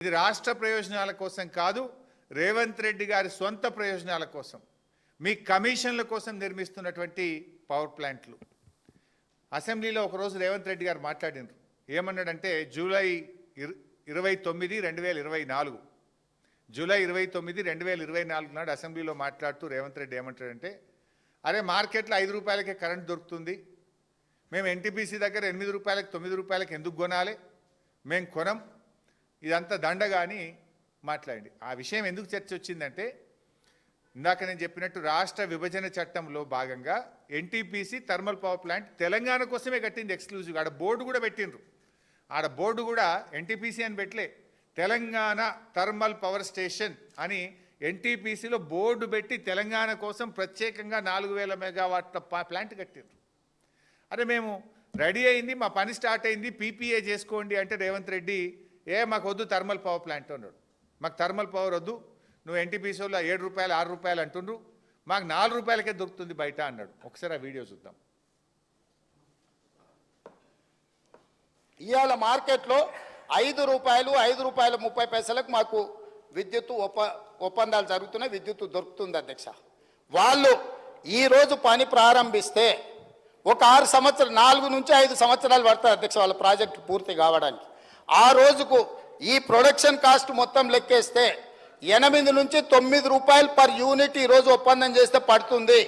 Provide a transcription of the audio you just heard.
ఇది రాష్ట్ర ప్రయోజనాల కోసం కాదు, రేవంత్ రెడ్డి గారి సొంత ప్రయోజనాల కోసం, మీ కమిషన్ల కోసం నిర్మిస్తున్నటువంటి పవర్ ప్లాంట్లు. అసెంబ్లీలో ఒకరోజు రేవంత్ రెడ్డి గారు మాట్లాడినారు. ఏమన్నాడంటే జూలై 29, 2024 జూలై 29, 2024 నాడు అసెంబ్లీలో మాట్లాడుతూ రేవంత్ రెడ్డి ఏమంటాడంటే, అరే మార్కెట్లో 5 రూపాయలకే కరెంట్ దొరుకుతుంది, మేము ఎన్టీపీసీ దగ్గర 8 రూపాయలకు 9 రూపాయలకు ఎందుకు కొనాలి, మేము కొనం, ఇదంతా దండగా అని మాట్లాడి. ఆ విషయం ఎందుకు చర్చ వచ్చిందంటే, ఇందాక నేను చెప్పినట్టు రాష్ట్ర విభజన చట్టంలో భాగంగా NTPC thermal power plant Telangana కోసమే కట్టింది ఎక్స్క్లూజివ్. ఆడ బోర్డు కూడా పెట్టిండ్రు. ఆడ బోర్డు కూడా ఎన్టీపీసీ అని పెట్టలే, తెలంగాణ థర్మల్ పవర్ స్టేషన్ అని ఎన్టీపీసీలో బోర్డు పెట్టి తెలంగాణ కోసం ప్రత్యేకంగా 4000 మెగావాట్ల ప్లాంట్ కట్టిండ్రు. అరే మేము రెడీ అయింది, మా పని స్టార్ట్ అయింది, పీపీఏ చేసుకోండి అంటే రేవంత్ రెడ్డి మాకు వద్దు థర్మల్ పవర్ ప్లాంట్ అన్నాడు. మాకు థర్మల్ పవర్ వద్దు, నువ్వు ఎన్టీపీసీలో 7 రూపాయలు 6 రూపాయలు అంటుండ్రు, మాకు 4 రూపాయలకే దొరుకుతుంది బయట అన్నాడు. ఒకసారి ఆ వీడియో చూద్దాం. ఇవాళ మార్కెట్లో 5 రూపాయలు 5 రూపాయల 30 మాకు విద్యుత్ ఒప్పందాలు జరుగుతున్నాయి, విద్యుత్ దొరుకుతుంది అధ్యక్ష. వాళ్ళు ఈరోజు పని ప్రారంభిస్తే ఒక 6 సంవత్సరాలు 4 నుంచి 5 సంవత్సరాలు పడుతుంది అధ్యక్ష వాళ్ళ ప్రాజెక్టు పూర్తి కావడానికి. ఆ రోజుకు ఈ ప్రొడక్షన్ కాస్ట్ మొత్తం లెక్కేస్తే 8 నుంచి 9 రూపాయలు పర్ యూనిట్ ఈరోజు ఒప్పందం చేస్తే పడుతుంది.